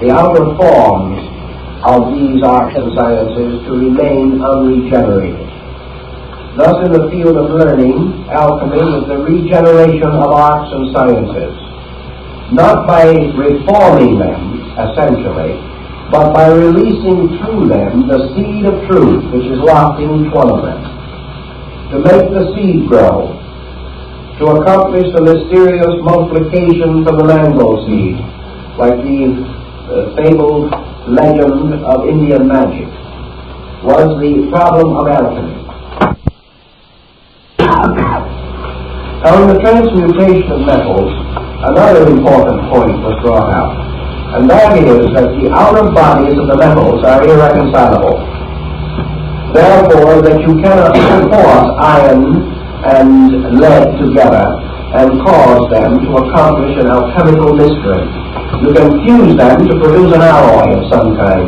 the outer forms of these arts and sciences to remain unregenerated. Thus, in the field of learning, alchemy is the regeneration of arts and sciences, not by reforming them, essentially, but by releasing through them the seed of truth which is locked in each one of them, to make the seed grow, to accomplish the mysterious multiplication from the mango seed, like the fabled legend of Indian magic, was the problem of alchemy. Now, in the transmutation of metals, another important point was brought out, and that is that the outer bodies of the metals are irreconcilable. Therefore, that you cannot force iron and lead together and cause them to accomplish an alchemical mystery. You can fuse them to produce an alloy of some kind,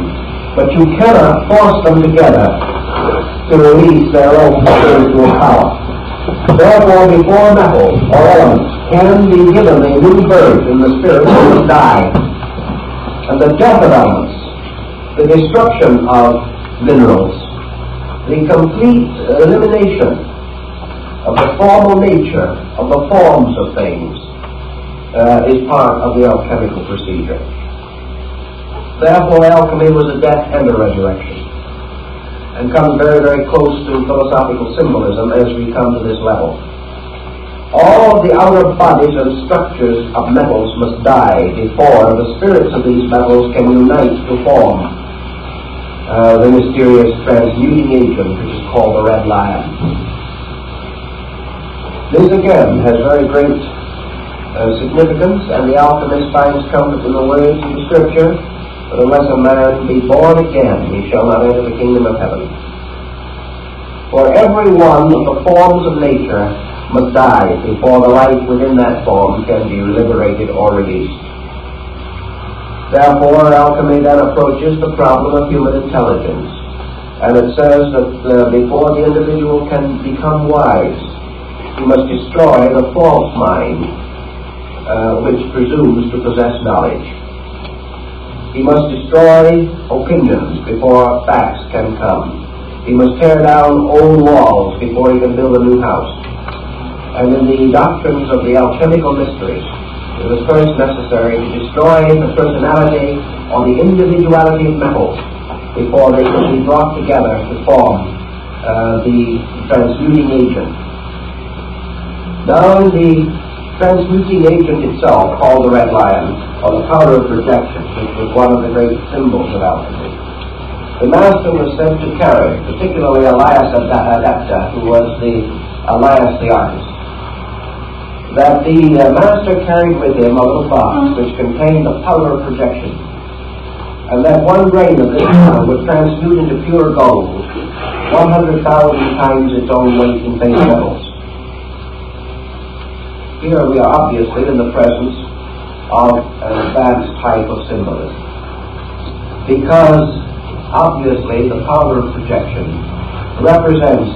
but you cannot force them together to release their own spiritual power. Therefore, before metals or elements can be given a new birth in the spirit, they must die. And the death of elements, the destruction of minerals, the complete elimination of the formal nature of the forms of things is part of the alchemical procedure. Therefore, alchemy was a death and a resurrection, and comes very, very close to philosophical symbolism as we come to this level. All of the outer bodies and structures of metals must die before the spirits of these metals can unite to form the mysterious transmuting agent which is called the red lion. This again has very great significance, and the alchemist finds comfort in the words of the Scripture, "But unless a man be born again, he shall not enter the kingdom of heaven." For every one of the forms of nature must die before the life within that form can be liberated or released. Therefore, alchemy then approaches the problem of human intelligence, and it says that before the individual can become wise, he must destroy the false mind which presumes to possess knowledge. He must destroy opinions before facts can come. He must tear down old walls before he can build a new house. And in the doctrines of the alchemical mysteries, it is first necessary to destroy the personality or the individuality of metals before they can be brought together to form the transmuting agent. Now, the transmuting agent itself, called the red lion, or the power of projection, which was one of the great symbols of alchemy, the master was said to carry, particularly Adepts, who was Elias the artist, that the master carried with him a little box which contained the power of projection, and that one grain of this power would transmute into pure gold 100,000 times its own weight in base metals. Here we are obviously in the presence of an advanced type of symbolism, because obviously the power of projection represents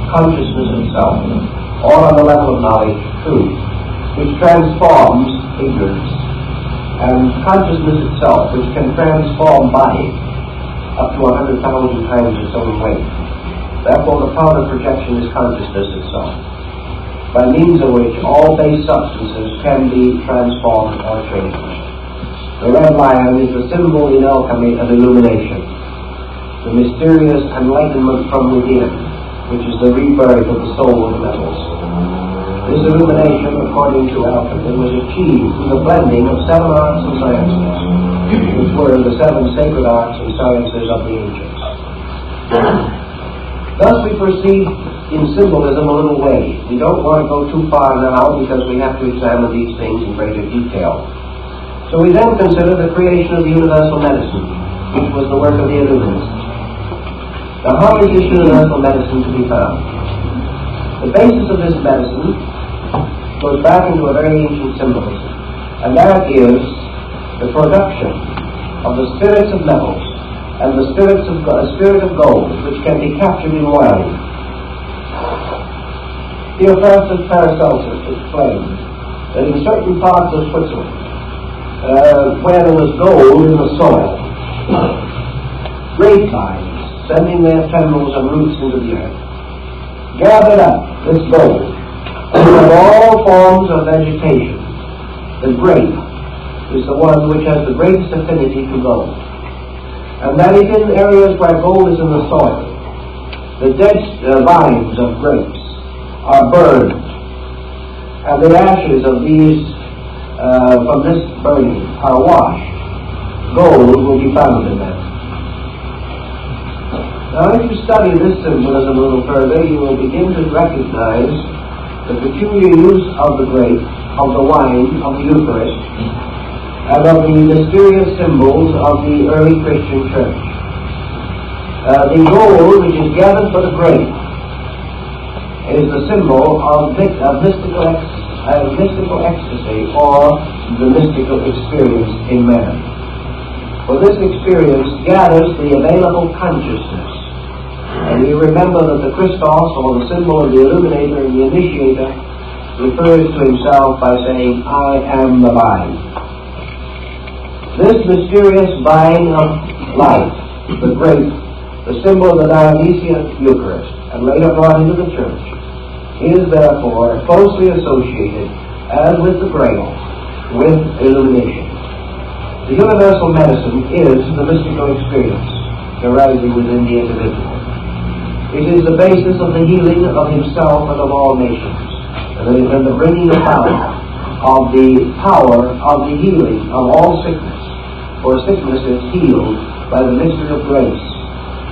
consciousness itself, or on the level of knowledge, truth, which transforms ignorance, and consciousness itself, which can transform body up to 100,000 times its own weight. Therefore, the power of projection is consciousness itself, by means of which all base substances can be transformed or changed. The red lion is the symbol in alchemy of illumination, the mysterious enlightenment from within, which is the rebirth of the soul of the metals. This illumination, according to alchemy, was achieved through the blending of 7 arts and sciences, which were the 7 sacred arts and sciences of the ancients. Thus we proceed in symbolism a little way. We don't want to go too far now because we have to examine these things in greater detail. So we then consider the creation of the universal medicine, which was the work of the Illuminists. Now, how is this universal medicine to be found? The basis of this medicine goes back into a very ancient symbolism, and that is the production of the spirits of metals and the spirit of gold, which can be captured in oil. Theophrastus Paracelsus explained that in certain parts of Switzerland where there was gold in the soil. Grapevines sending their tendrils and roots into the earth gathered up this gold of all forms of vegetation. The grape is the one which has the greatest affinity to gold. And that is in areas where gold is in the soil. The dead vines of grapes are burned, and the ashes of these, from this burning, are washed. Gold will be found in them. Now, if you study this symbolism a little further, you will begin to recognize the peculiar use of the grape, of the wine, of the Eucharist, and of the mysterious symbols of the early Christian church. The gold, which is gathered for the grape, is the symbol of mystical ecstasy, or the mystical experience in man. For this experience gathers the available consciousness. And we remember that the Christos, or the symbol of the illuminator and the initiator, refers to himself by saying, I am the vine. This mysterious vine of life, the grape, the symbol of the Dionysian Eucharist, and later brought into the church, is therefore closely associated, as with the grail, with illumination. The universal medicine is the mystical experience arising within the individual. It is the basis of the healing of himself and of all nations, and the bringing about of the power of the healing of all sickness. For sickness is healed by the mystery of grace.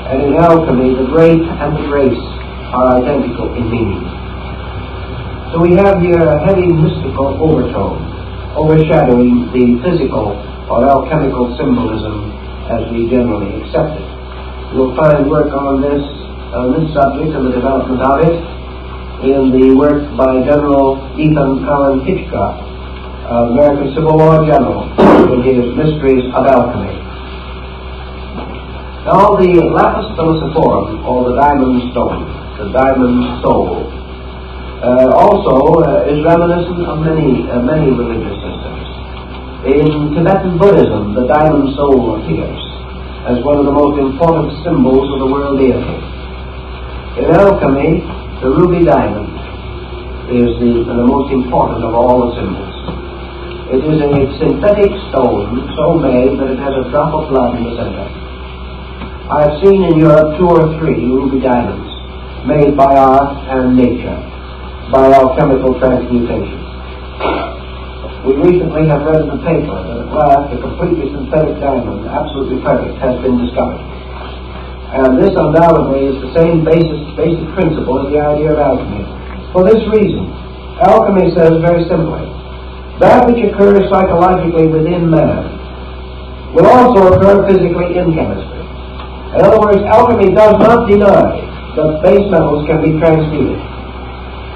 And in alchemy, the grape and the grace are identical in meaning. So we have here a heavy mystical overtone, overshadowing the physical or alchemical symbolism as we generally accept it. You'll find work on this subject and the development of it in the work by General Ethan Allen Hitchcock, American Civil War General, in his Mysteries of Alchemy. Now, the lapis philosophorum, or the diamond stone, the diamond soul, also is reminiscent of many religious systems. In Tibetan Buddhism, the diamond soul appears as one of the most important symbols of the world deity. In alchemy, the ruby diamond is the most important of all the symbols. It is a synthetic stone so made that it has a drop of blood in the center. I have seen in Europe 2 or 3 ruby diamonds made by art and nature, by alchemical transmutation. We recently have read in the paper that at last a completely synthetic diamond, absolutely perfect, has been discovered. And this undoubtedly is the same basic principle as the idea of alchemy. For this reason, alchemy says very simply, that which occurs psychologically within man will also occur physically in chemistry. In other words, alchemy does not deny that base metals can be transmuted.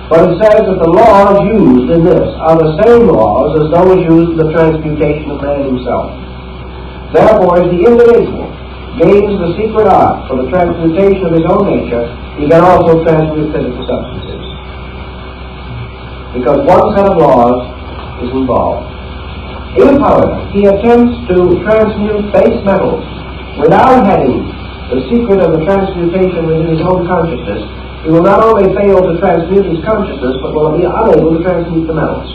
But it says that the laws used in this are the same laws as those used in the transmutation of man himself. Therefore, as the individual gains the secret art for the transmutation of his own nature, he can also transmute physical substances. Because one set of laws is involved. If, however, he attempts to transmute base metals without having the secret of the transmutation within his own consciousness, he will not only fail to transmute his consciousness, but will be unable to transmute the metals.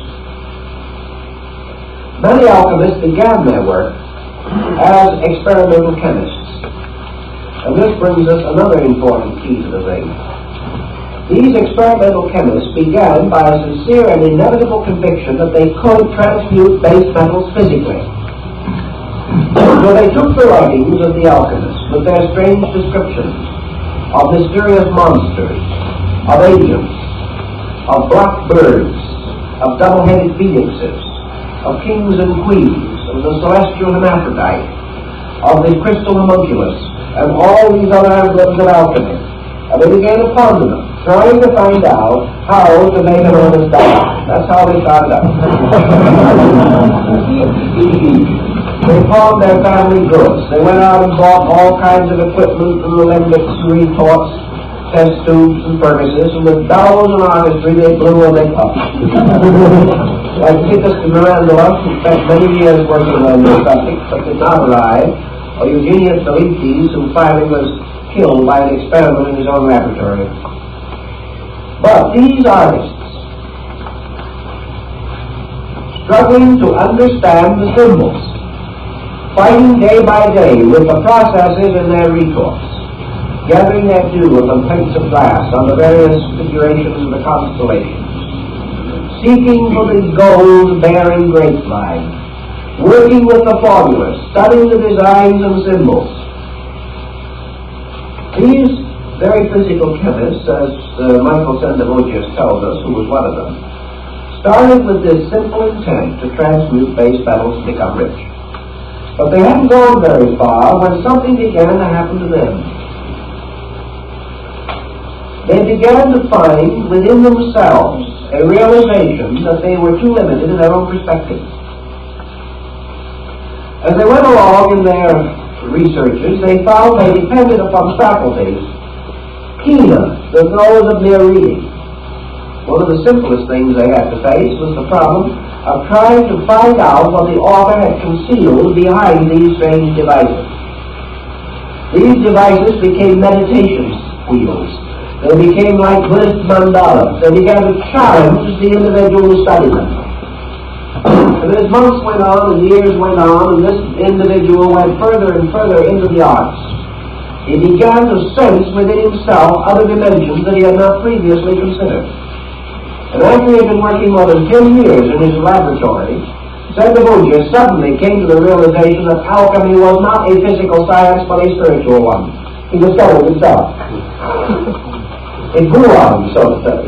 Many alchemists began their work as experimental chemists. And this brings us another important key to the ring. These experimental chemists began by a sincere and inevitable conviction that they could transmute base metals physically. So they took the writings of the alchemists with their strange descriptions of mysterious monsters, of agents, of black birds, of double-headed phoenixes, of kings and queens, of the celestial hermaphrodite, of the crystal homunculus, and all these other emblems of alchemy. And they began to ponder them, trying to find out how to make an honest dollar. That's how they started out. They pawned their family goods. They went out and bought all kinds of equipment from alembics, retorts, test tubes, and furnaces, and with bellows and artistry they blew and they puffed. Like Titus de Mirandola, who spent many years working on this subject, but did not arrive, or Eugenius Delites, who finally was killed by an experiment in his own laboratory. But these artists, struggling to understand the symbols, fighting day by day with the processes in their recourse, gathering their dew upon plates of glass on the various configurations of the constellations, seeking for the gold-bearing grapevine, working with the formulas, studying the designs and symbols. These very physical chemists, as Michael Sendevogius tells us, who was one of them, started with this simple intent to transmute base metals to become rich. But they hadn't gone very far when something began to happen to them. They began to find within themselves a realization that they were too limited in their own perspective. As they went along in their researches, they found they depended upon faculties keener than those of mere reading. One of the simplest things they had to face was the problem of trying to find out what the author had concealed behind these strange devices. These devices became meditation wheels. They became like Buddhist mandalas. They began to challenge the individual who studied them. And as months went on and years went on, and this individual went further and further into the arts, he began to sense within himself other dimensions that he had not previously considered. And after he had been working more than 10 years in his laboratory, Sendevogius suddenly came to the realization that alchemy was not a physical science but a spiritual one. He discovered it himself. It grew on him, so to say.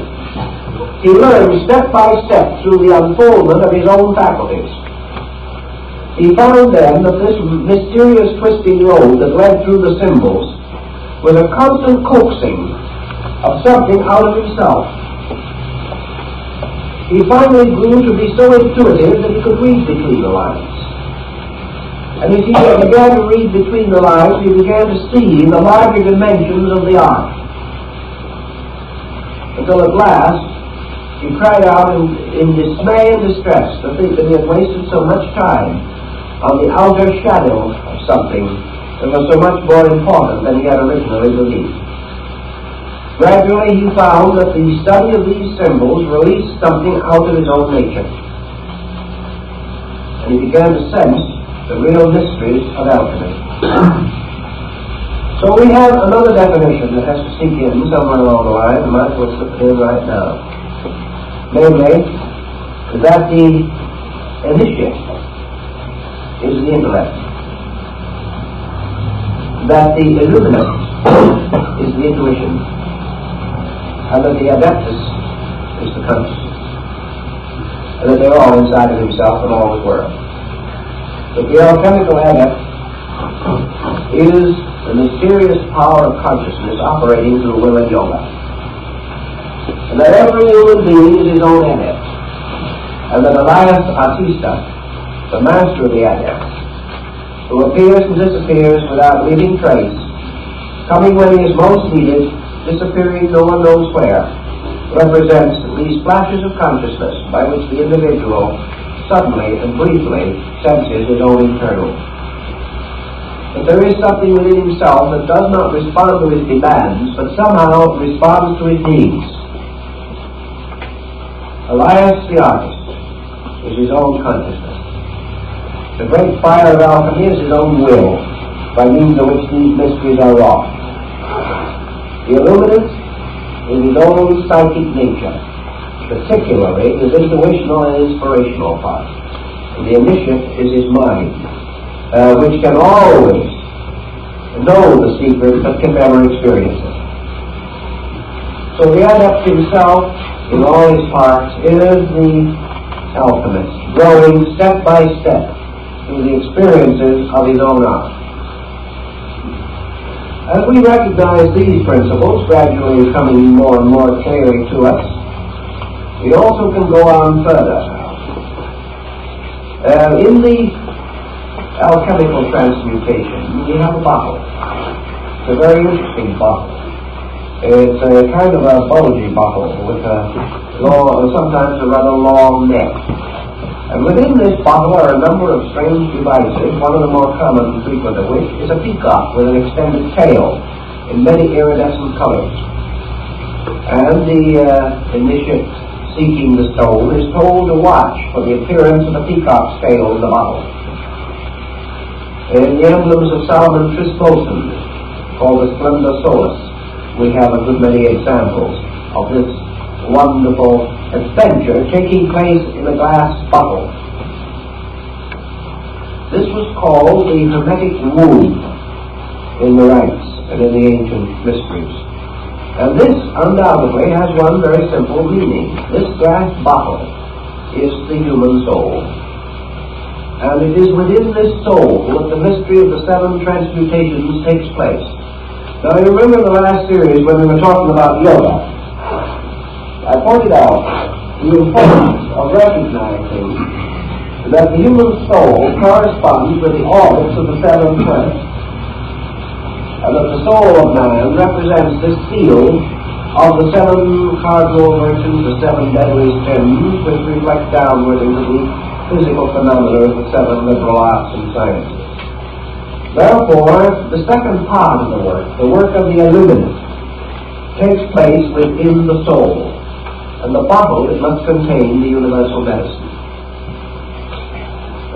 He learned step by step through the unfoldment of his own faculties. He found then that this mysterious twisting road that led through the symbols was a constant coaxing of something out of himself. He finally grew to be so intuitive that he could read between the lines. And as he began to read between the lines, he began to see the larger dimensions of the art. Until at last, he cried out in dismay and distress to think that he had wasted so much time on the outer shadow of something that was so much more important than he had originally believed. Gradually, he found that the study of these symbols released something out of his own nature. And he began to sense the real mysteries of alchemy. So we have another definition that has to sink in somewhere along the line, and Mike will slip it in right now. Namely, that the initiate is the intellect, that the illuminate is the intuition, and that the adeptus is the consciousness, and that they're all inside of himself and all his world. That the alchemical adept is the mysterious power of consciousness operating through will and yoga, and that every human being is his own adept, and that Elias Artista, the master of the adept, who appears and disappears without leaving trace, coming when he is most needed, disappearing no one knows where, represents these flashes of consciousness by which the individual suddenly and briefly senses his own internal. That there is something within himself that does not respond to his demands, but somehow responds to his needs. Elias the artist is his own consciousness. The great fire of alchemy is his own will, by means of which these mysteries are wrought. The illuminate is his own psychic nature, particularly his intuitional and inspirational part. And the initiate is his mind, which can always know the secret but can never experience it. So the adept himself, in all his parts, is the alchemist, growing step by step through the experiences of his own art. As we recognize these principles gradually coming more and more clearly to us, we also can go on further. In the alchemical transmutation, we have a bottle. It's a very interesting bottle. It's a kind of a bulgy bottle with a long, sometimes a rather long neck. And within this bottle are a number of strange devices, one of the more common and frequent of which is a peacock with an extended tail in many iridescent colors. And the initiate seeking the stone is told to watch for the appearance of the peacock's tail in the bottle. In the emblems of Solomon Trisposon, called the Splendor Solus, we have a good many examples of this wonderful adventure taking place in a glass bottle. This was called the hermetic womb in the rites and in the ancient mysteries. And this undoubtedly has one very simple meaning. This glass bottle is the human soul. And it is within this soul that the mystery of the 7 transmutations takes place. Now you remember in the last series when we were talking about yoga, I pointed out the importance of recognizing that the human soul corresponds with the orbits of the 7 planets. And that the soul of man represents this seal of the 7 cardinal virtues, the 7 deadly sins, which reflect downward into the physical phenomena of the 7 liberal arts and sciences. Therefore, the second part of the work of the illuminate, takes place within the soul, and the bottle, it must contain the universal medicine.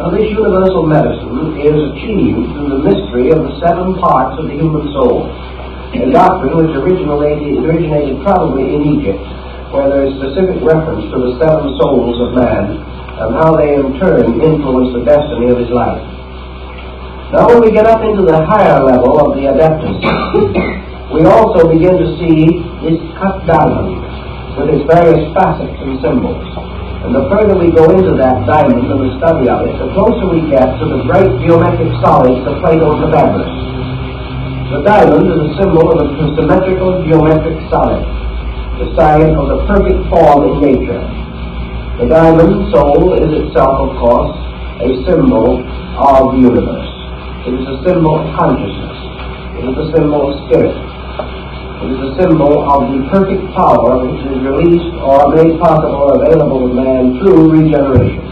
Now, this universal medicine is achieved through the mystery of the 7 parts of the human soul, a doctrine which originated probably in Egypt, where there is specific reference to the 7 souls of man, and how they in turn influence the destiny of his life. Now when we get up into the higher level of the Adepts, we also begin to see this cut diamond with its various facets and symbols. And the further we go into that diamond and the study of it, the closer we get to the great geometric solids of Plato's Pythagoras. The diamond is a symbol of a symmetrical geometric solid, the sign of the perfect form in nature. The diamond soul is itself, of course, a symbol of the universe. It is a symbol of consciousness. It is a symbol of spirit. It is a symbol of the perfect power which is released or made possible or available to man through regeneration.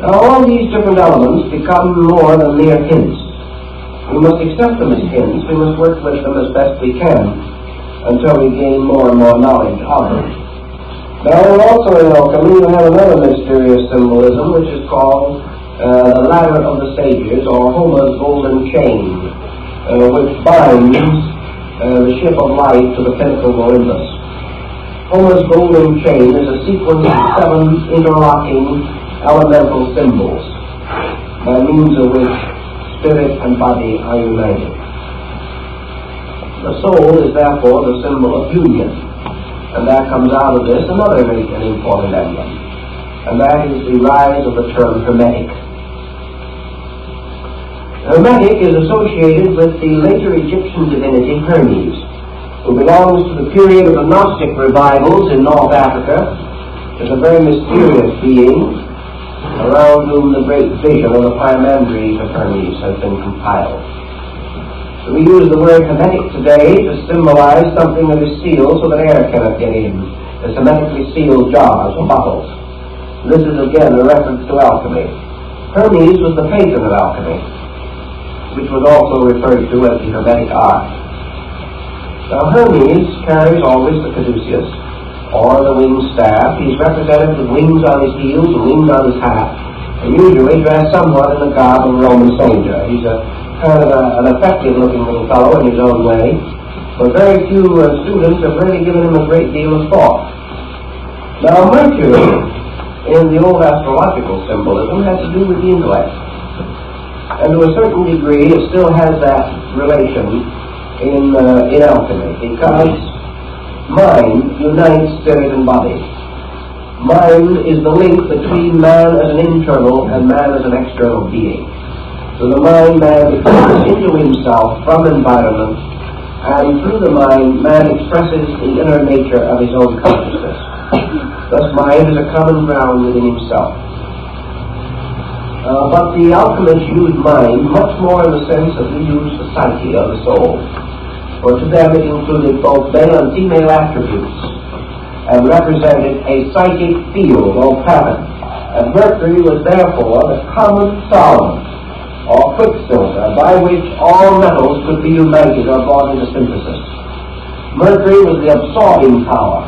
Now all these different elements become more than mere hints. We must accept them as hints. We must work with them as best we can until we gain more and more knowledge of them. Now also in alchemy you have another mysterious symbolism which is called the ladder of the sages, or Homer's golden chain, which binds the ship of life to the pinnacle of Olympus. Homer's golden chain is a sequence of 7 interlocking elemental symbols, by means of which spirit and body are united. The soul is therefore the symbol of union. And that comes out of this another great and important emblem, and that is the rise of the term Hermetic. Hermetic is associated with the later Egyptian divinity Hermes, who belongs to the period of the Gnostic revivals in North Africa, is a very mysterious being, around whom the great vision of the Pymanderies of Hermes has been compiled. So we use the word hermetic today to symbolize something that is sealed so that air cannot get in, as hermetically sealed jars or bottles. This is again a reference to alchemy. Hermes was the patron of alchemy, which was also referred to as the hermetic art. Now Hermes carries always the caduceus, or the winged staff. He's represented with wings on his heels and wings on his hat, and usually dressed somewhat in the garb of a Roman soldier. He's a kind of an effective-looking little fellow in his own way, but very few students have really given him a great deal of thought. Now, Mercury, in the old astrological symbolism, has to do with the intellect. And to a certain degree, it still has that relation in alchemy, because mind unites spirit and body. Mind is the link between man as an internal and man as an external being. So the mind man expresses into himself from environment, and through the mind man expresses the inner nature of his own consciousness. Thus mind is a common ground within himself. But the alchemists used mind much more in the sense that we use the psyche of the soul. For to them it included both male and female attributes. and represented a psychic field or pattern. And Mercury was therefore the common solvent or quicksilver by which all metals could be united or brought into synthesis. Mercury was the absorbing power,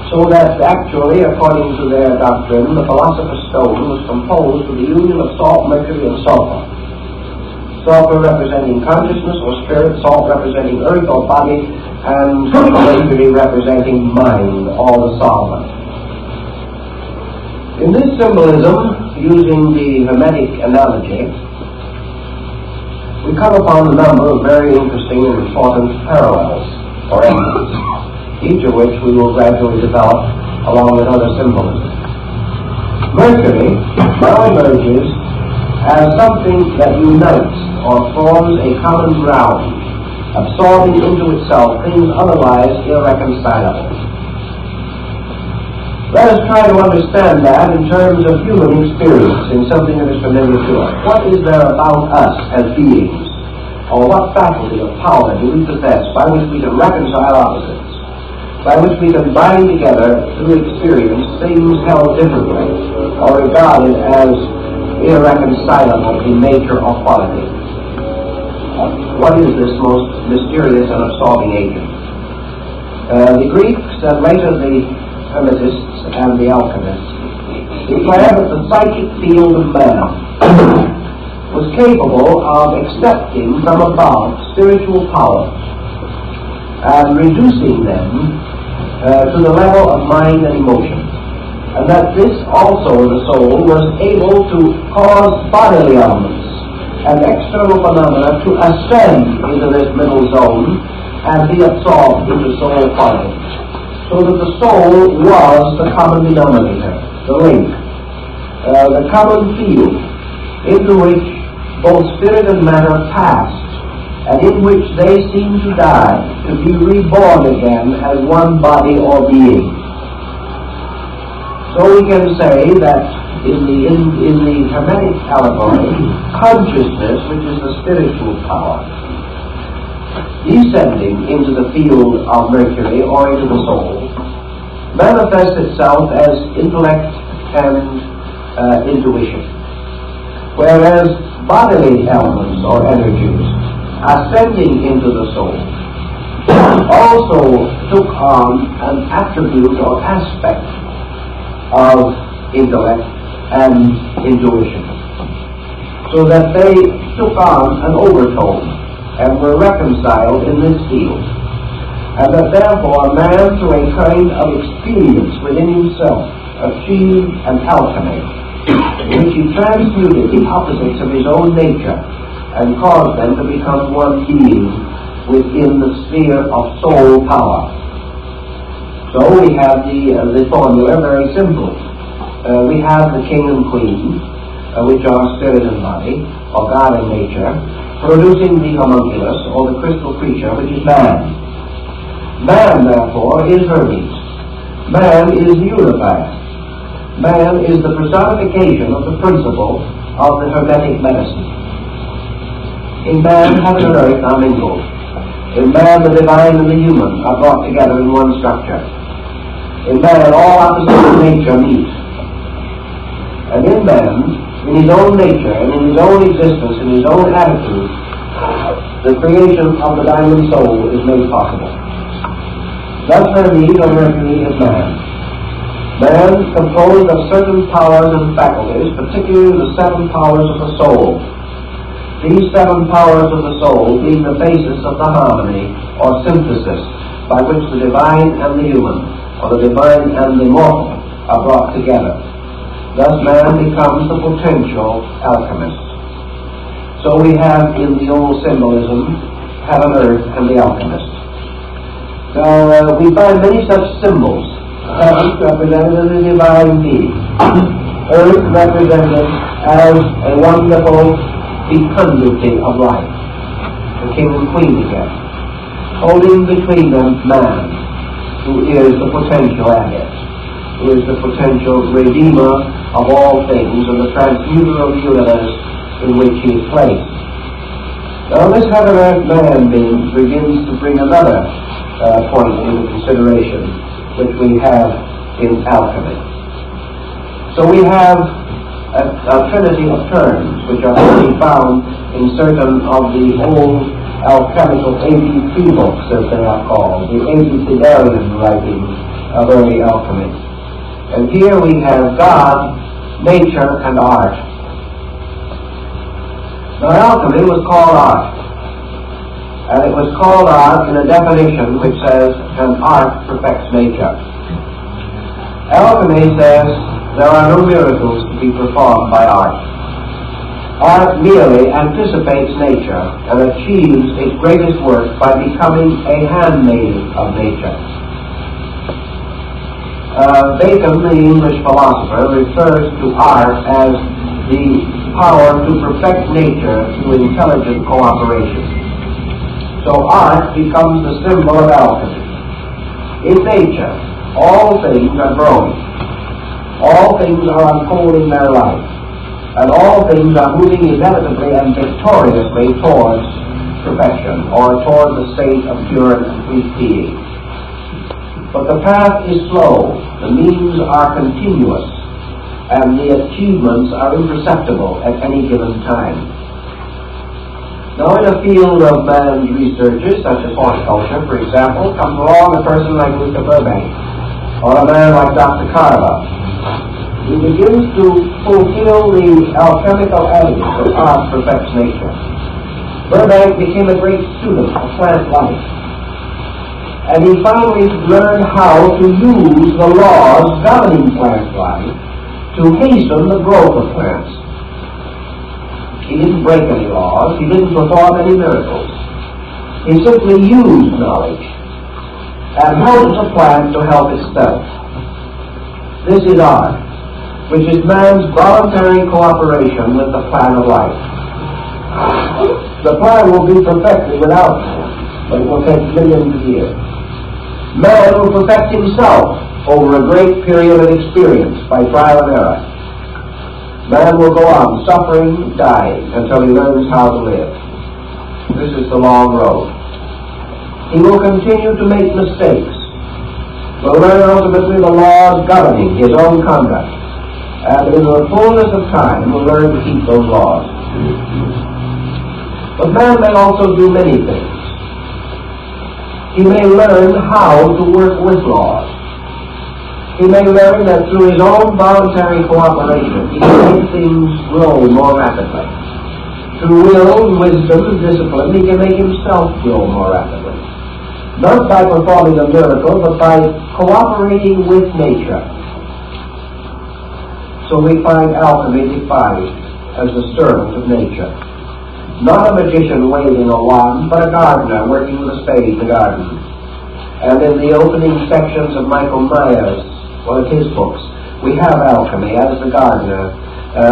so that actually, according to their doctrine, the philosopher's stone was composed of the union of salt, mercury, and sulfur. Sulfur representing consciousness or spirit, salt representing earth or body, and mercury representing mind or the solvent. In this symbolism, using the Hermetic analogy, we come upon a number of very interesting and important parallels or elements, each of which we will gradually develop along with other symbolism. Mercury now emerges as something that unites or forms a common ground, absorbing into itself things otherwise irreconcilable. Let us try to understand that in terms of human experience, in something that is familiar to us. What is there about us as beings, or what faculty of power do we possess by which we can reconcile opposites, by which we can bind together through experience things held differently, or regarded as irreconcilable in nature or quality? What is this most mysterious and absorbing agent? The Greeks and later the Hermetists and the Alchemists declare that the psychic field of man was capable of accepting from above spiritual powers and reducing them to the level of mind and emotion, and that this also, the soul, was able to cause bodily elements and external phenomena to ascend into this middle zone and be absorbed into soul quality. So that the soul was the common denominator, the link, the common field into which both spirit and matter passed, and in which they seem to die, to be reborn again as one body or being. So we can say that in the Hermetic allegory, consciousness, which is the spiritual power, descending into the field of Mercury or into the soul, manifests itself as intellect and intuition, whereas bodily elements or energies ascending into the soul also took on an attribute or aspect of intellect and intuition, so that they took on an overtone and were reconciled in this field, and that therefore man, through a kind of experience within himself, achieved an alchemy, in which he transmuted the opposites of his own nature and caused them to become one being within the sphere of soul power. So we have the formula very simple. We have the king and queen, which are spirit and body, or God and nature, producing the homunculus, or the crystal creature, which is man. Man, therefore, is Hermes. Man is the unifier. Man is the personification of the principle of the Hermetic medicine. In man, heaven and earth are mingled. In man, the divine and the human are brought together in one structure. In man, all opposites of nature meet. And in man, in his own nature and in his own existence, in his own attitude, the creation of the diamond soul is made possible. Thus Hermes or Mercury is man. Man composed of certain powers and faculties, particularly the 7 powers of the soul. These 7 powers of the soul being the basis of the harmony or synthesis by which the divine and the human, or the divine and the mortal, are brought together. Thus man becomes the potential alchemist. So we have in the old symbolism, heaven, earth, and the alchemist. Now we find many such symbols. Heaven represented as a divine being. Earth represented as a wonderful fecundity of life. The king and queen again. Holding between them man, who is the potential adept, who is the potential redeemer of all things and the transmuter of the universe in which he is placed. Now this heaven earth man being begins to bring another point into consideration which we have in alchemy. So we have a trinity of terms which are to be found in certain of the old alchemical ABC books, as they are called, the ABCdarian writings of early alchemy. And here we have God, nature, and art. Now, alchemy was called art. And it was called art in a definition which says, an art perfects nature. Alchemy says there are no miracles to be performed by art. Art merely anticipates nature and achieves its greatest work by becoming a handmaid of nature. Bacon, the English philosopher, refers to art as the power to perfect nature through intelligent cooperation. So art becomes the symbol of alchemy. In nature, all things are growing. All things are unfolding their life. And all things are moving inevitably and victoriously towards perfection, or towards the state of pure and complete being. But the path is slow, the means are continuous, and the achievements are imperceptible at any given time. Now, in a field of man's researches, such as horticulture, for example, comes along a person like Mr. Burbank, or a man like Dr. Carver. He begins to fulfill the alchemical adage that art perfects nature. Burbank became a great student of plant life. And he finally learned how to use the laws governing plant life to hasten the growth of plants. He didn't break any laws. He didn't perform any miracles. He simply used knowledge and helped the plant to help itself. This is art, which is man's voluntary cooperation with the plan of life. The plan will be perfected without man, but it will take millions of years. Man will perfect himself over a great period of experience by trial and error. Man will go on suffering, dying, until he learns how to live. This is the long road. He will continue to make mistakes, will learn ultimately the laws governing his own conduct, and in the fullness of time will learn to keep those laws. But man may also do many things. He may learn how to work with laws. He may learn that through his own voluntary cooperation, he can make things grow more rapidly. Through will, wisdom, and discipline, he can make himself grow more rapidly. Not by performing a miracle, but by cooperating with nature. So we find alchemy defined as the servant of nature. Not a magician waving a wand, but a gardener working with a spade in the garden. And in the opening sections of Michael Myers, one of his books, we have alchemy as the gardener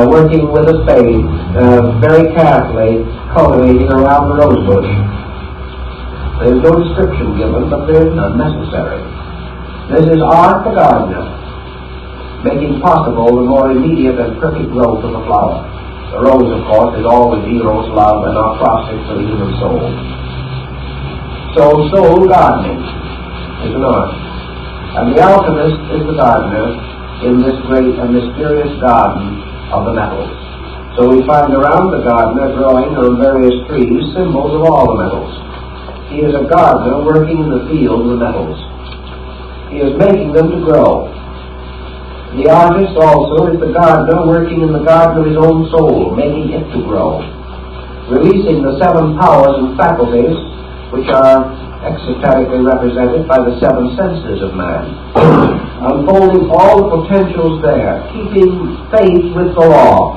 working with a spade, very carefully cultivating around the rose bush. There is no description given, but there is none necessary. This is art the gardener, making possible the more immediate and perfect growth of the flower. The rose, of course, is always Eros, love, and our process for the human soul. So soul gardening is an art. And the alchemist is the gardener in this great and mysterious garden of the metals. So we find around the gardener growing on various trees symbols of all the metals. He is a gardener working in the field of the metals. He is making them to grow. The artist also is the gardener working in the garden of his own soul, making it to grow, releasing the seven powers and faculties which are exoterically represented by the seven senses of man, unfolding all the potentials there, keeping faith with the law,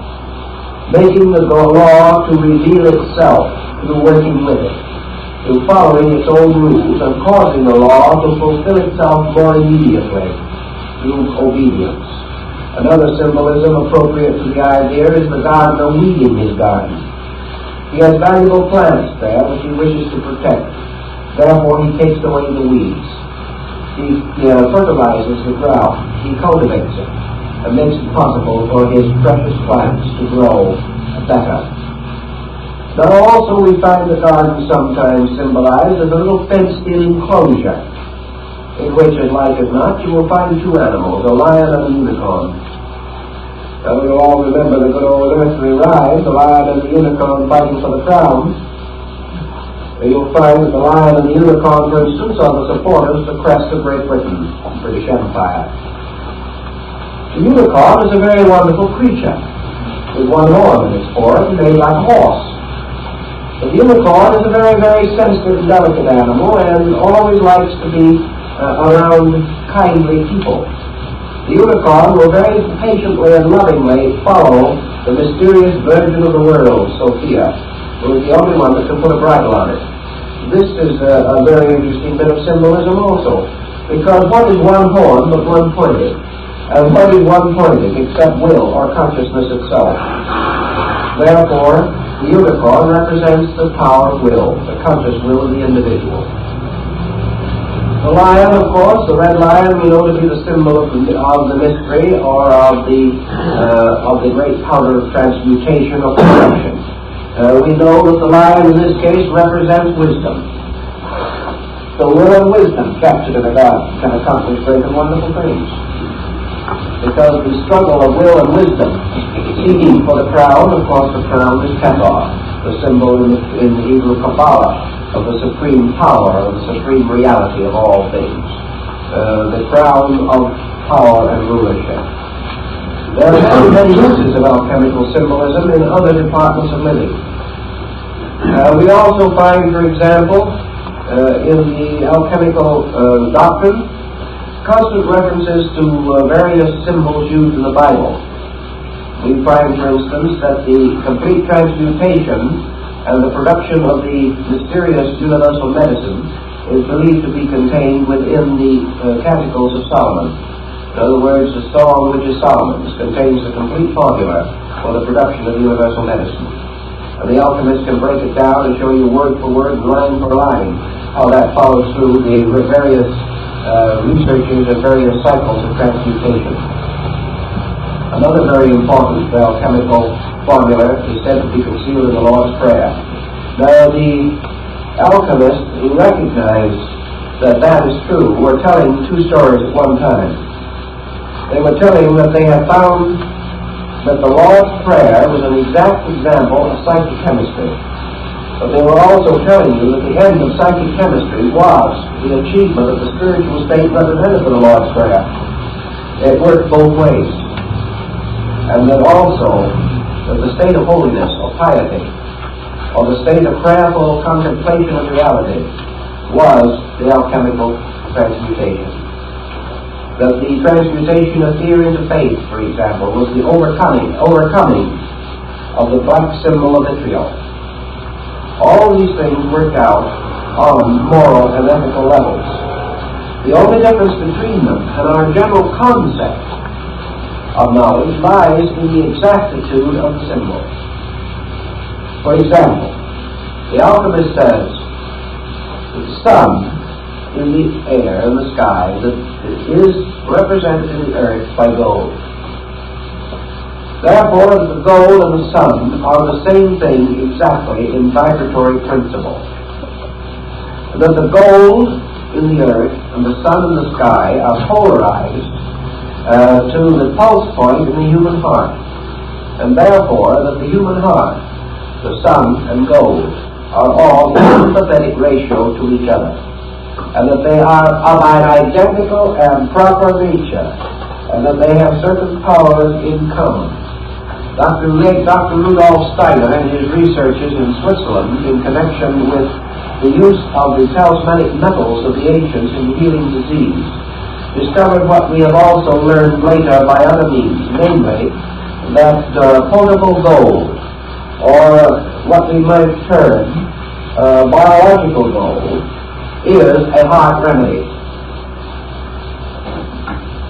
making the law to reveal itself through working with it, through following its own rules and causing the law to fulfill itself more immediately through obedience. Another symbolism appropriate to the idea is the gardener weeding his garden. He has valuable plants there which he wishes to protect. Therefore, he takes away the weeds. He fertilizes the ground. He cultivates it and makes it possible for his precious plants to grow better. Now, also we find the garden sometimes symbolized as a little fenced-in enclosure. in which, as like as not, you will find two animals, a lion and a unicorn. Now, we all remember the good old earthly ride, the lion and the unicorn fighting for the crown. You'll find that the lion and the unicorn, for instance, are the supporters of the crest of Great Britain, the British Empire. The unicorn is a very wonderful creature, with one horn in its forehead, made like a horse. But the unicorn is a very, very sensitive and delicate animal, and always likes to be around kindly people. The unicorn will very patiently and lovingly follow the mysterious virgin of the world, Sophia, who is the only one that can put a bridle on it. This is a very interesting bit of symbolism also, because what is one horn but one-pointed? And what is one-pointed except will or consciousness itself? Therefore, the unicorn represents the power of will, the conscious will of the individual. The lion, of course, the red lion, we know to be the symbol of the mystery or of the great power of transmutation or perfection. We know that the lion in this case represents wisdom. So will and wisdom captured in a garden can accomplish great and wonderful things. Because the struggle of will and wisdom seeking for the crown, of course the crown is Keter, the symbol in the Hebrew Kabbalah of the supreme power, of the supreme reality of all things. The crown of power and rulership. There are many, many uses of alchemical symbolism in other departments of living. We also find, for example, in the alchemical doctrine, constant references to various symbols used in the Bible. We find, for instance, that the complete transmutation and the production of the mysterious universal medicine is believed to be contained within the Canticles of Solomon. In other words, the song which is Solomon's contains the complete formula for the production of universal medicine. And the alchemist can break it down and show you word for word, line for line, how that follows through the various researches and various cycles of transmutation. Another very important alchemical formula is said to be concealed in the Lord's Prayer. Now, the alchemists who recognize that that is true were telling two stories at one time. They were telling that they had found that the Lord's Prayer was an exact example of psychic chemistry. But they were also telling you that the end of psychic chemistry was the achievement of the spiritual state represented in the Lord's Prayer. It worked both ways. And that also that the state of holiness or piety, or the state of prayerful contemplation of reality, was the alchemical transmutation. That the transmutation of fear into faith, for example, was the overcoming of the black symbol of vitriol. All these things worked out on moral and ethical levels. The only difference between them and our general concept of knowledge lies in the exactitude of the symbol. For example, the alchemist says that the sun in the air, in the sky, that is represented in the earth by gold. Therefore, the gold and the sun are the same thing exactly in vibratory principle. That the gold in the earth and the sun in the sky are polarized to the pulse point in the human heart. And therefore, that the human heart, the sun and gold, are all in sympathetic ratio to each other. And that they are of an identical and proper nature. And that they have certain powers in common. Dr. Rudolf Steiner, in his researches in Switzerland in connection with the use of the talismanic metals of the ancients in healing disease, discovered what we have also learned later by other means, namely that potable gold, or what we might term biological gold, is a heart remedy.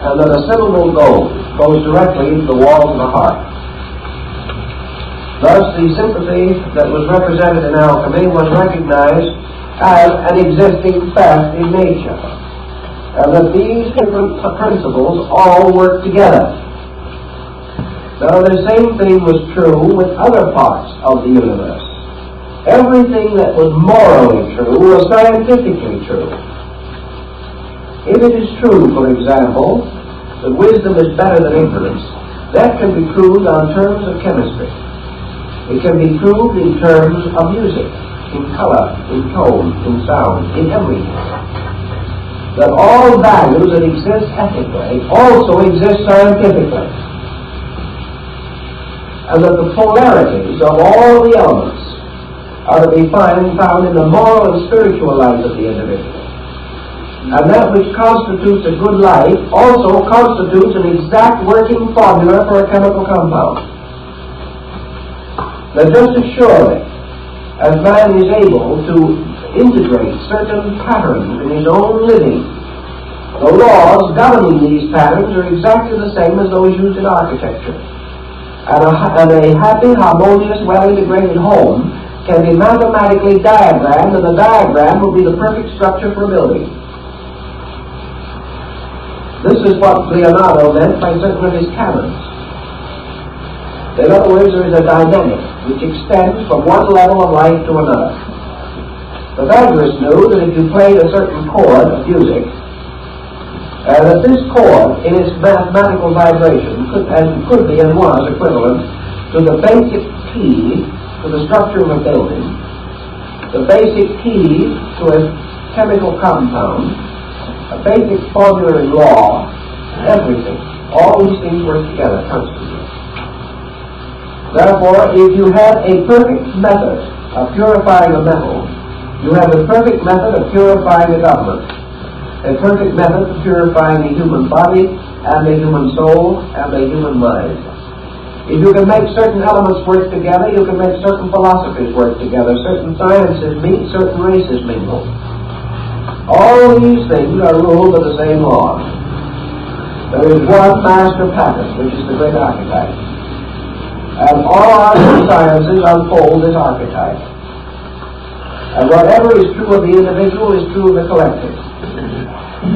And that a syllable gold goes directly into the walls of the heart. Thus, the sympathy that was represented in alchemy was recognized as an existing fact in nature, and that these different principles all work together. Now, the same thing was true with other parts of the universe. Everything that was morally true was scientifically true. If it is true, for example, that wisdom is better than ignorance, that can be proved on terms of chemistry. It can be proved in terms of music, in color, in tone, in sound, in everything. That all values that exist ethically also exist scientifically. And that the polarities of all the elements are to be found in the moral and spiritual life of the individual. And that which constitutes a good life also constitutes an exact working formula for a chemical compound. Now, just as surely as man is able to integrate certain patterns in his own living, the laws governing these patterns are exactly the same as those used in architecture. And a happy, harmonious, well-integrated home can be mathematically diagrammed, and the diagram will be the perfect structure for a building. This is what Leonardo meant by certain of his canons. In other words, there is a dynamic which extends from one level of life to another. Pythagoras knew that if you played a certain chord of music, that this chord, in its mathematical vibration, could be and was equivalent to the basic key to the structure of a building, the basic key to a chemical compound, a basic formula in law, everything. All these things work together constantly. Therefore, if you have a perfect method of purifying a metal, you have a perfect method of purifying a government, a perfect method of purifying the human body and the human soul and the human mind. If you can make certain elements work together, you can make certain philosophies work together, certain sciences meet, certain races mingle. All these things are ruled by the same laws. There is one master pattern, which is the great archetype. And all arts and sciences unfold this archetype. And whatever is true of the individual is true of the collective.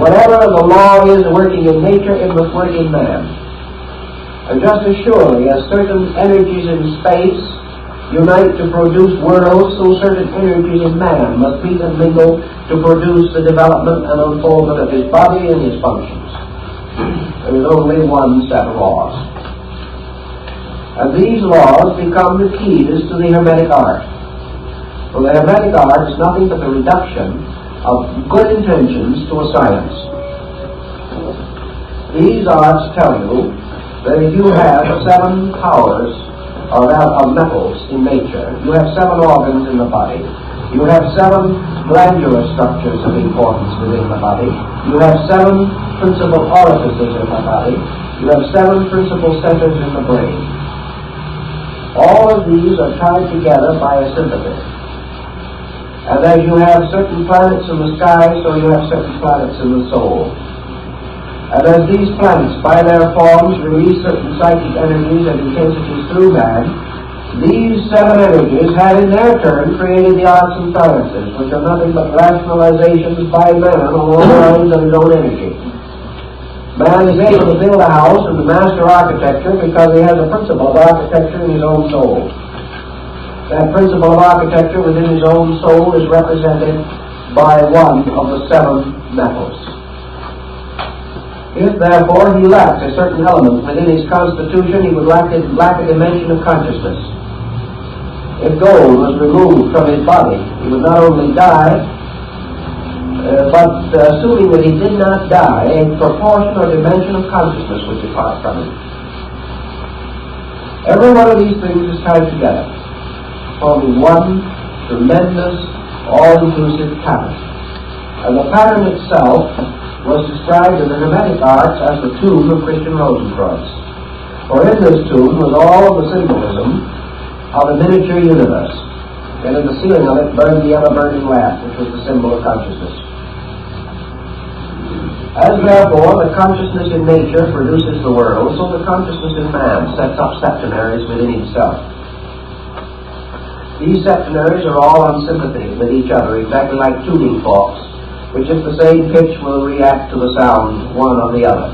Whatever the law is working in nature, it must work in man. And just as surely as certain energies in space unite to produce worlds, so certain energies in man must meet and mingle to produce the development and unfoldment of his body and his functions. There is only one set of laws. And these laws become the keys to the Hermetic art. For the Hermetic art is nothing but the reduction of good intentions to a science. These arts tell you that if you have 7 powers of metals in nature, you have 7 organs in the body, you have 7 glandular structures of importance within the body, you have 7 principal orifices in the body, you have 7 principal centers in the brain. All of these are tied together by a sympathy. And as you have certain planets in the sky, so you have certain planets in the soul. And as these planets, by their forms, release certain psychic energies and intensities through man, these 7 energies have in their turn created the arts and sciences, which are nothing but rationalizations by man along the lines of his own energy. Man is able to build a house and to master architecture because he has a principle of architecture in his own soul. That principle of architecture within his own soul is represented by one of the 7 metals. If, therefore, he lacked a certain element within his constitution, he would lack a dimension of consciousness. If gold was removed from his body, he would not only die, but assuming that he did not die, a proportion or dimension of consciousness would depart from him. Every one of these things is tied together, forming one tremendous, all-inclusive pattern. And the pattern itself was described in the Hermetic arts as the tomb of Christian Rosenkreuz. For in this tomb was all of the symbolism of a miniature universe, and in the ceiling of it burned the ever-burning lamp, which was the symbol of consciousness. As therefore the consciousness in nature produces the world, so the consciousness in man sets up septenaries within himself. These septenaries are all on sympathy with each other, exactly like tuning forks, which at the same pitch will react to the sound one or the other.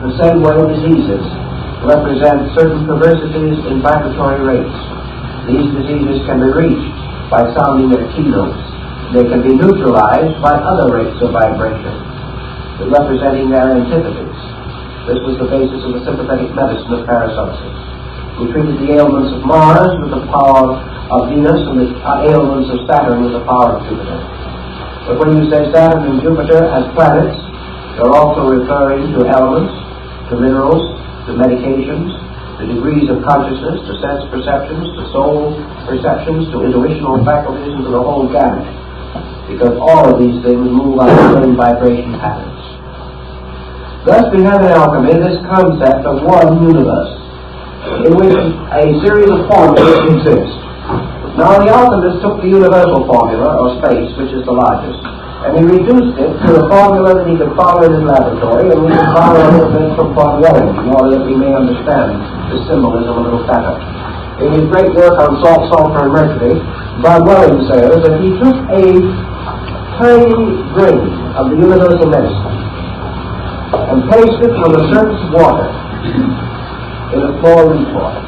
The same way diseases represent certain perversities in vibratory rates. These diseases can be reached by sounding their keynotes. They can be neutralized by other rates of vibration, representing their antitheses. This was the basis of the sympathetic medicine of Paracelsus, who treated the ailments of Mars with the power of Venus and the ailments of Saturn with the power of Jupiter. But when you say Saturn and Jupiter as planets, you're also referring to elements, to minerals, to medications, to degrees of consciousness, to sense perceptions, to soul perceptions, to intuitional faculties, and to the whole gamut. Because all of these things move on the same vibration patterns. Thus we have in alchemy this concept of one universe, in which a series of formulas exist. Now the alchemist took the universal formula, or space, which is the largest, and he reduced it to a formula that he could follow in his laboratory, and we can follow a little bit from formulary in order that we may understand the symbolism a little better. In his great work on salt, sulfur, and mercury, Von Welling says that he took a tiny grain of the universal medicine and placed it on a surface of water in a small retort,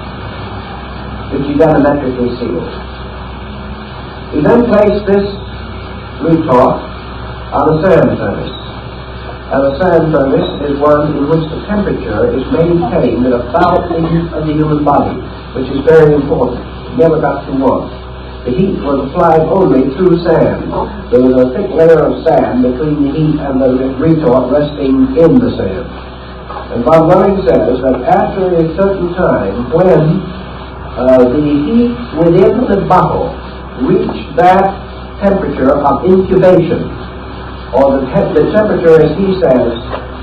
which he diametrically sealed. He then placed this retort on a sand furnace. And a sand furnace is one in which the temperature is maintained at about the heat of the human body, which is very important. It never got too warm. The heat was applied only through sand. There was a thick layer of sand between the heat and the retort resting in the sand. And Von Welling says that after a certain time, when the heat within the bottle reached that temperature of incubation, or the temperature, as he says,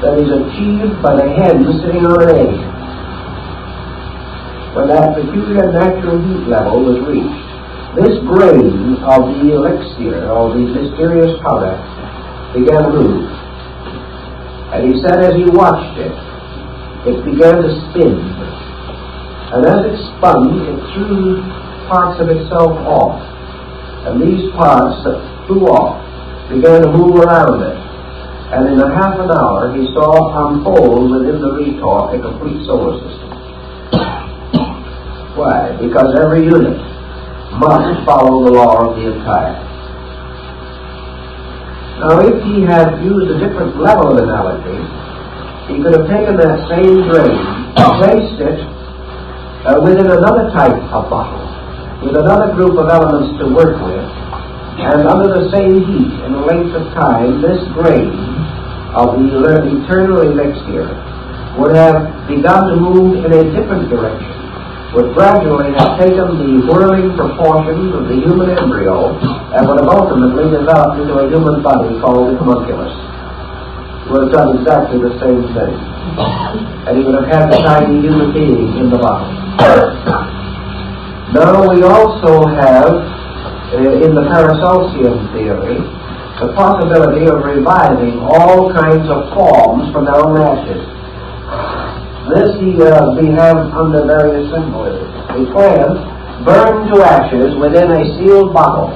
that is achieved by the hen sitting on an egg, when that peculiar natural heat level was reached, this grain of the elixir, or the mysterious powder, began to move. And he said as he watched it, it began to spin. And as it spun, it threw parts of itself off. And these parts that flew off began to move around it. And in a half an hour, he saw unfold within the retort a complete solar system. Why? Because every unit must follow the law of the entire. Now, if he had used a different level of analogy, he could have taken that same grain and placed it within another type of bottle, with another group of elements to work with, and under the same heat and length of time, this grain of the eternal elixir would have begun to move in a different direction, would gradually have taken the whirling proportions of the human embryo and would have ultimately developed into a human body called the homunculus. He would have done exactly the same thing. And he would have had the tiny human being in the body. Now we also have in the Paracelsian theory, the possibility of reviving all kinds of forms from their own ashes. This we have under various symbolisms. A plant burned to ashes within a sealed bottle,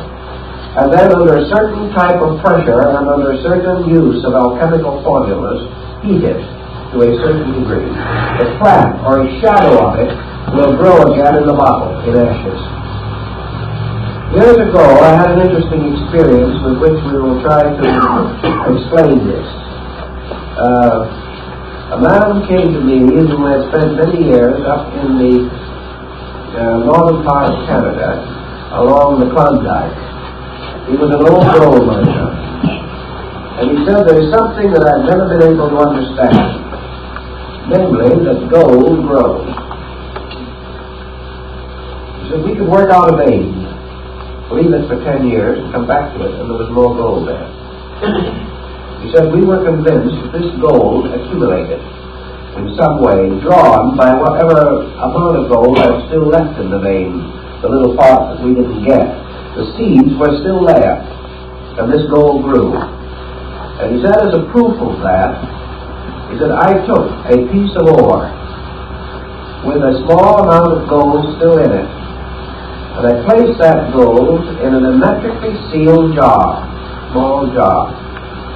and then under a certain type of pressure and under certain use of alchemical formulas, heated to a certain degree. The plant, or a shadow of it, will grow again in the bottle, in ashes. Years ago, I had an interesting experience with which we will try to explain this. A man came to me who had spent many years up in the northern part of Canada, along the Klondike. He was an old gold miner. And he said there's something that I've never been able to understand, namely that gold grows. He said we could work out a vein, leave it for 10 years, and come back to it, and there was more gold there. He said we were convinced that this gold accumulated in some way, drawn by whatever amount of gold was still left in the vein, the little parts that we didn't get. The seeds were still there, and this gold grew. And he said as a proof of that, he said, I took a piece of ore with a small amount of gold still in it, and I placed that gold in an hermetically sealed jar, small jar.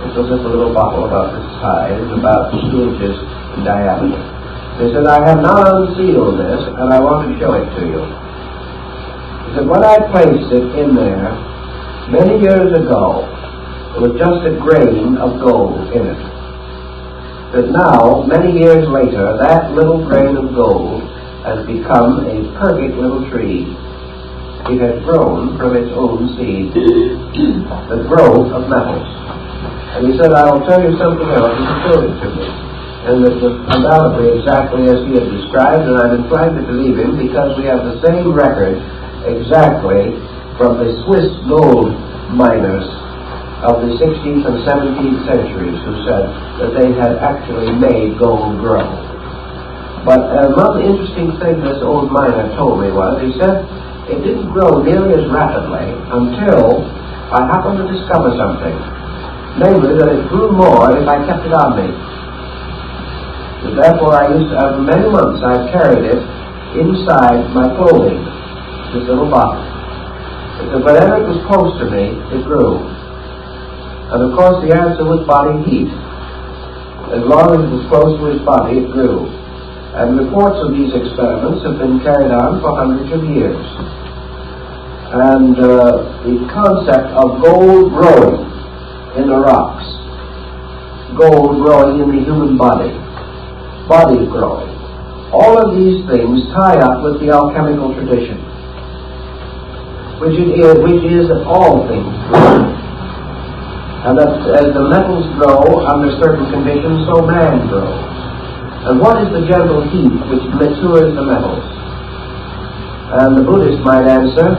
It was just a little bottle about this size, about 2 inches in diameter. He said, I have now unsealed this, and I want to show it to you. He said, when I placed it in there, Many years ago, there was just a grain of gold in it. But now, many years later, that little grain of gold has become a perfect little tree. It has grown from its own seed, the growth of metals. And he said, "I will tell you something else," and he showed it to me. And it was undoubtedly exactly as he had described, and I'm inclined to believe him because we have the same record exactly from the Swiss gold miners of the 16th and 17th centuries who said that they had actually made gold grow. But another interesting thing this old miner told me was, he said, it didn't grow nearly as rapidly until I happened to discover something. Namely, that it grew more if I kept it on me. And therefore, for many months I've carried it inside my clothing, this little bottle. Because whenever it was close to me, it grew. And of course the answer was body heat. As long as it was close to his body, it grew. And reports of these experiments have been carried on for hundreds of years. And the concept of gold growing in the rocks, gold growing in the human body growing, all of these things tie up with the alchemical tradition, which is that all things grow. And that as the metals grow under certain conditions, so man grows. And what is the gentle heat which matures the metals? And the Buddhist might answer,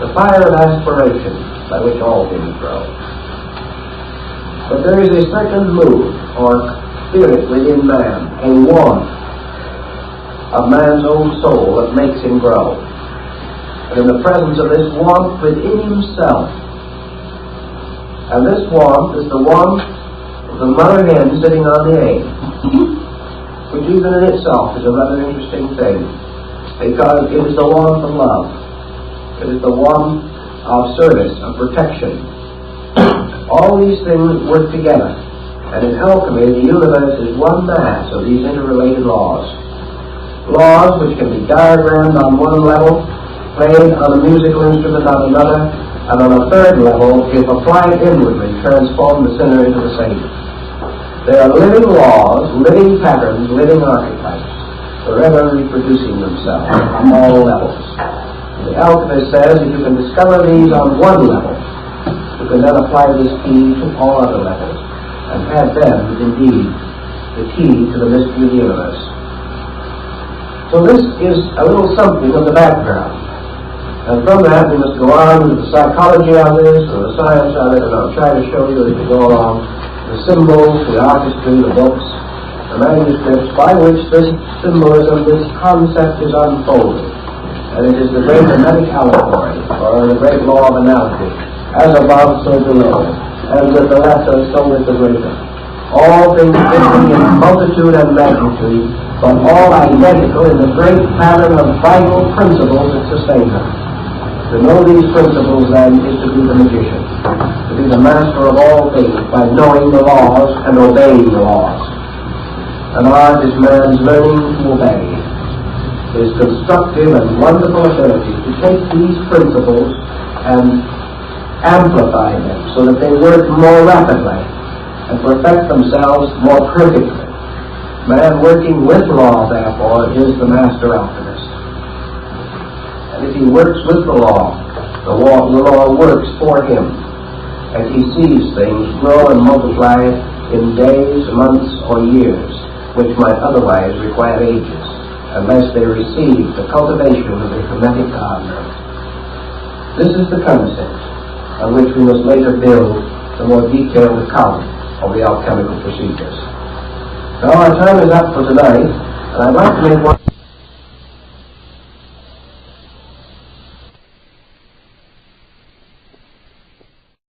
the fire of aspiration by which all things grow. But there is a certain mood or spirit within man, a warmth of man's own soul that makes him grow. And in the presence of this warmth within himself, and this warmth is the warmth of the mother hen sitting on the egg, which even in itself is a rather interesting thing, because it is the warmth of love. It is the warmth of service, of protection. All these things work together. And in alchemy, the universe is one mass of these interrelated laws. Laws which can be diagrammed on one level, played on a musical instrument on another, and on a third level, if applied inwardly, transform the sinner into the saint. They are living laws, living patterns, living archetypes, forever reproducing themselves on all levels. The alchemist says if you can discover these on one level, you can then apply this key to all other levels, and have them, indeed, the key to the mystery of the universe. So this is a little something of the background. And from that, we must go on to the psychology of this, or the science of it, and I'll try to show you as we go along the symbols, the artistry, the books, the manuscripts by which this symbolism, this concept is unfolded. And it is the great hermetic allegory, or the great law of analogy, as above, so below, as with the lesser, so with the greater. All things differing in multitude and magnitude, but all identical in the great pattern of vital principles that sustain them. To know these principles, then, is to be the magician, to be the master of all things by knowing the laws and obeying the laws. And art is man's learning to obey, his constructive and wonderful ability to take these principles and amplify them so that they work more rapidly and perfect themselves more perfectly. Man working with law, therefore, is the master alchemist. And if he works with the law works for him, and he sees things grow and multiply in days, months, or years, which might otherwise require ages, unless they receive the cultivation of the hermetic gardener. This is the concept on which we must later build the more detailed account of the alchemical procedures. Now our time is up for tonight, and I'd like to make one